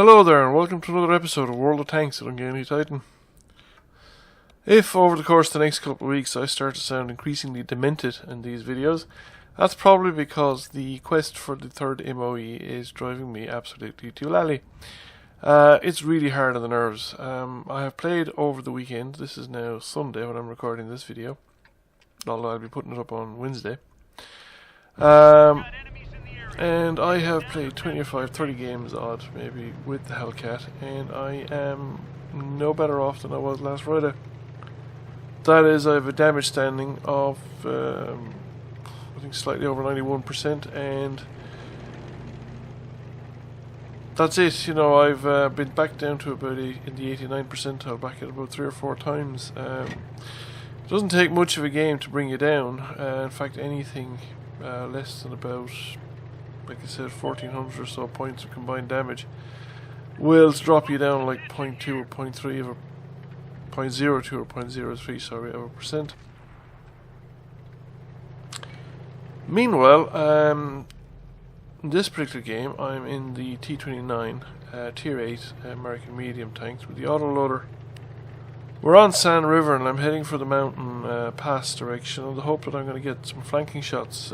Hello there and welcome to another episode of World of Tanks with Ungainly Titan. If over the course of the next couple of weeks I start to sound increasingly demented in these videos, that's probably because the quest for the third MOE is driving me absolutely to lally. It's really hard on the nerves. I have played over the weekend. This is now Sunday when I'm recording this video, although I'll be putting it up on Wednesday. And I have played 25, 30 games odd, maybe, with the Hellcat, and I am no better off than I was last Friday. That is, I have a damage standing of, I think slightly over 91%, and that's it. You know, I've been back down to about in the 89th percentile, back at about 3 or 4 times. It doesn't take much of a game to bring you down. In fact, anything less than about, like I said, 1400 or so points of combined damage will drop you down like 0.2 or 0.3 or 0.02 or 0.03, sorry, of a percent. Meanwhile, in this particular game, I'm in the T69 Tier 8 American medium tanks with the autoloader. We're on Sand River and I'm heading for the mountain pass direction in the hope that I'm going to get some flanking shots.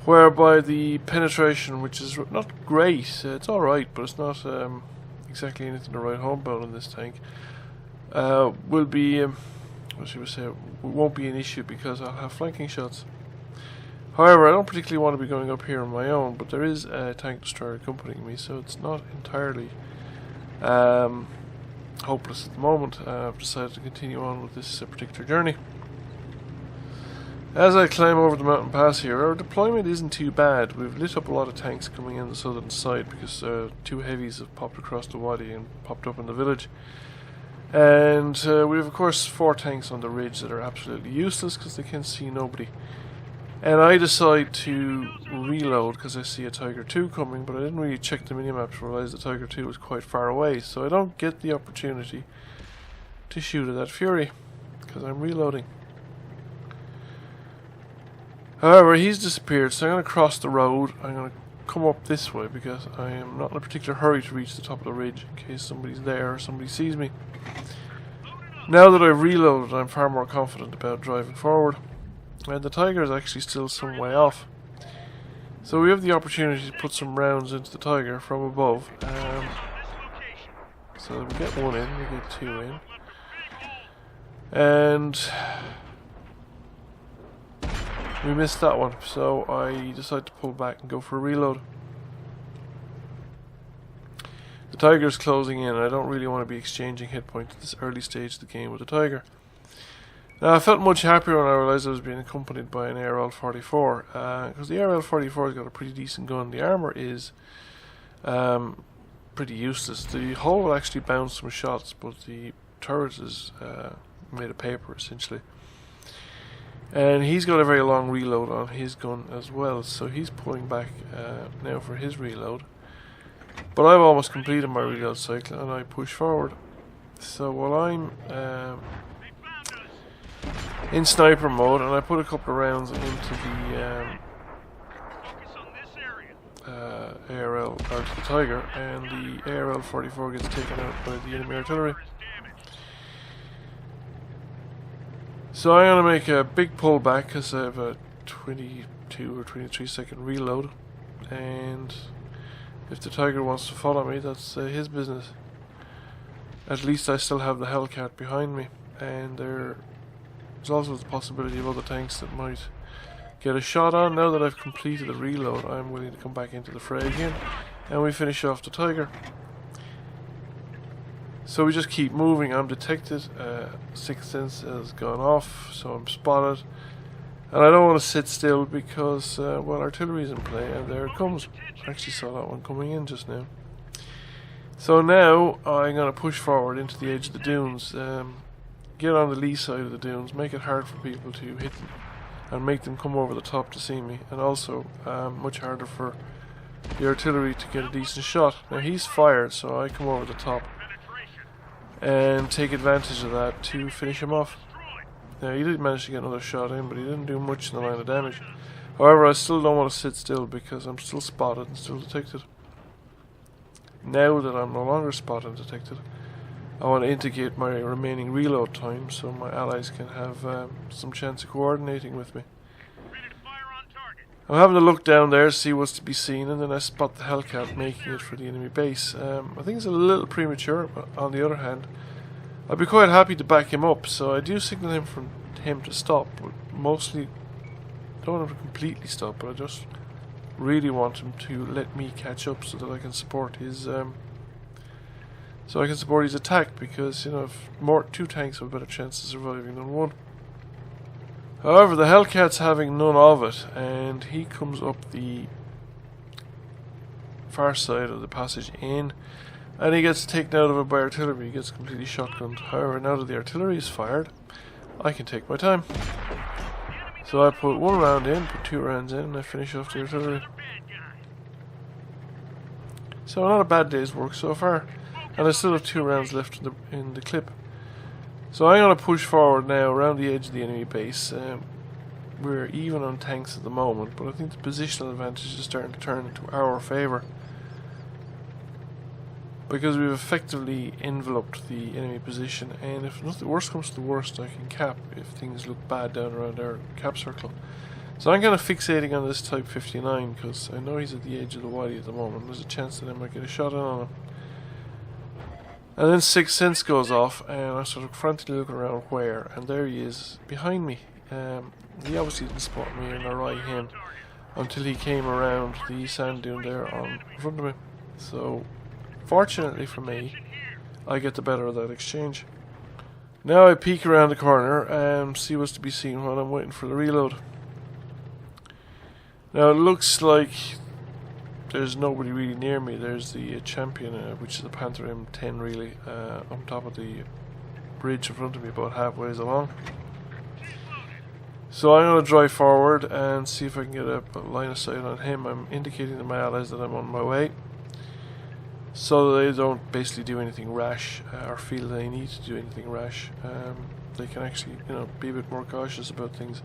Whereby the penetration, which is not great, it's alright, but it's not exactly anything to write home about in this tank, will be, what should we say, won't be an issue because I'll have flanking shots. However, I don't particularly want to be going up here on my own, but there is a tank destroyer accompanying me, so it's not entirely hopeless at the moment. I've decided to continue on with this particular journey. As I climb over the mountain pass here, our deployment isn't too bad. We've lit up a lot of tanks coming in the southern side because 2 heavies have popped across the wadi and popped up in the village. And we have, of course, 4 tanks on the ridge that are absolutely useless because they can see nobody. And I decide to reload because I see a Tiger 2 coming, but I didn't really check the minimap to realize the Tiger 2 was quite far away, so I don't get the opportunity to shoot at that Fury because I'm reloading. However, he's disappeared, so I'm going to cross the road. I'm going to come up this way because I am not in a particular hurry to reach the top of the ridge in case somebody's there or somebody sees me. Now that I've reloaded, I'm far more confident about driving forward. And the Tiger is actually still some way off. So we have the opportunity to put some rounds into the Tiger from above. So we get 1 in, we get 2 in. And we missed that one, so I decided to pull back and go for a reload. The Tiger's closing in, and I don't really want to be exchanging hit points at this early stage of the game with the Tiger. Now, I felt much happier when I realised I was being accompanied by an ARL-44, because the ARL-44 has got a pretty decent gun. The armour is pretty useless. The hull will actually bounce some shots, but the turret is made of paper, essentially. And he's got a very long reload on his gun as well, so he's pulling back now for his reload. But I've almost completed my reload cycle and I push forward. So while I'm in sniper mode and I put a couple of rounds into the ARL, or to the Tiger, and the ARL-44 gets taken out by the enemy artillery. So I'm going to make a big pullback because I have a 22 or 23 second reload, and if the Tiger wants to follow me, that's his business. At least I still have the Hellcat behind me, and there's also the possibility of other tanks that might get a shot on. Now that I've completed the reload, I'm willing to come back into the fray again, and we finish off the Tiger. So we just keep moving. I'm detected, Sixth Sense has gone off, so I'm spotted. And I don't want to sit still because, well, artillery's in play, and there it comes. I actually saw that one coming in just now. So now I'm going to push forward into the edge of the dunes, get on the lee side of the dunes, make it hard for people to hit them, and make them come over the top to see me, and also much harder for the artillery to get a decent shot. Now he's fired, so I come over the top and take advantage of that to finish him off. Now he did manage to get another shot in, but he didn't do much in the line of damage. However, I still don't want to sit still because I'm still spotted and still detected. Now that I'm no longer spot undetected, I want to indicate my remaining reload time so my allies can have some chance of coordinating with me. I'm having a look down there, see what's to be seen, and then I spot the Hellcat making it for the enemy base. I think it's a little premature, but on the other hand, I'd be quite happy to back him up, so I do signal him for him to stop, but mostly don't want him to completely stop, but I just really want him to let me catch up so that I can support his attack, because you know, if two tanks have a better chance of surviving than one. However, the Hellcat's having none of it, and he comes up the far side of the passage in, and he gets taken out of it by artillery. He gets completely shotgunned. However, now that the artillery is fired, I can take my time. So I put 1 round in, put 2 rounds in, and I finish off the artillery. So not a bad day's work so far, and I still have 2 rounds left in the clip. So I'm going to push forward now around the edge of the enemy base. We're even on tanks at the moment, but I think the positional advantage is starting to turn into our favour, because we've effectively enveloped the enemy position, and if nothing worse comes to the worst, I can cap if things look bad down around our cap circle. So I'm kind of fixating on this Type 59 because I know he's at the edge of the wadi at the moment. There's a chance that I might get a shot in on him. And then Sixth Sense goes off, and I sort of frantically look around where, and there he is behind me. He obviously didn't spot me or nor I him until he came around the sand dune there in front of me. So fortunately for me, I get the better of that exchange. Now I peek around the corner and see what's to be seen while I'm waiting for the reload. Now it looks like there's nobody really near me. There's the champion, which is the Panther M10 really, on top of the bridge in front of me, about halfway along. So I'm going to drive forward and see if I can get a line of sight on him. I'm indicating to my allies that I'm on my way, so that they don't basically do anything rash, or feel they need to do anything rash. They can actually, you know, be a bit more cautious about things.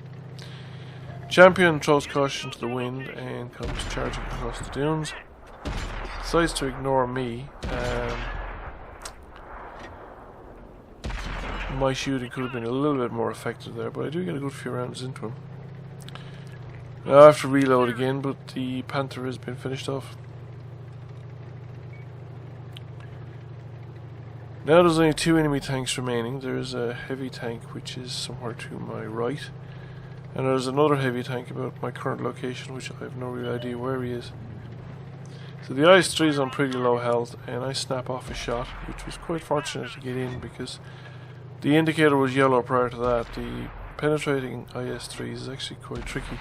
Champion throws caution to the wind and comes charging across the dunes. Decides to ignore me. My shooting could have been a little bit more effective there, but I do get a good few rounds into him. Now I have to reload again, but the Panther has been finished off. Now there's only 2 enemy tanks remaining. There's a heavy tank which is somewhere to my right, and there's another heavy tank about my current location, which I have no real idea where he is. So the IS-3 is on pretty low health, and I snap off a shot, which was quite fortunate to get in because the indicator was yellow prior to that. The penetrating IS-3 is actually quite tricky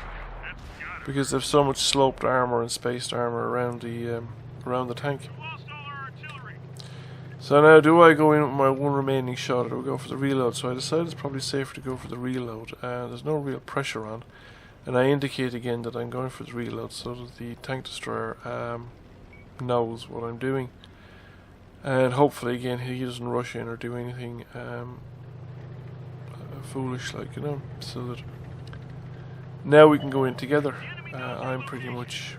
because there's so much sloped armor and spaced armor around the tank. So now, do I go in with my 1 remaining shot, or do I go for the reload? So I decided it's probably safer to go for the reload. There's no real pressure on, and I indicate again that I'm going for the reload so that the tank destroyer knows what I'm doing, and hopefully again he doesn't rush in or do anything foolish, like, you know, so that now we can go in together. I'm pretty much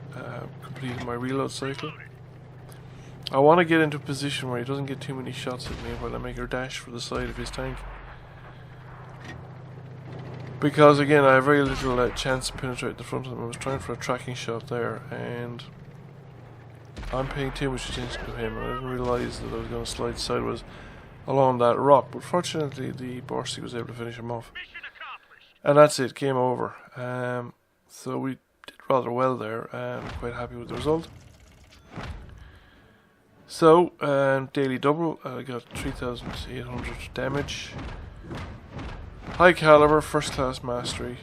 completing my reload cycle. I want to get into a position where he doesn't get too many shots at me while I make a dash for the side of his tank, because again I have very little chance to penetrate the front of him. I was trying for a tracking shot there, and I'm paying too much attention to him, and I didn't realise that I was going to slide sideways along that rock, but fortunately the Borsky was able to finish him off, and that's it, game over. So we did rather well there. I'm quite happy with the result. So, daily double, I got 3,800 damage, high caliber, first class mastery,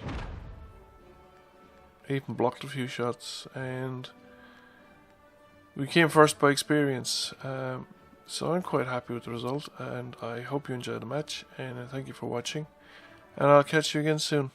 even blocked a few shots, and we came first by experience. So I'm quite happy with the result, and I hope you enjoyed the match, and thank you for watching, and I'll catch you again soon.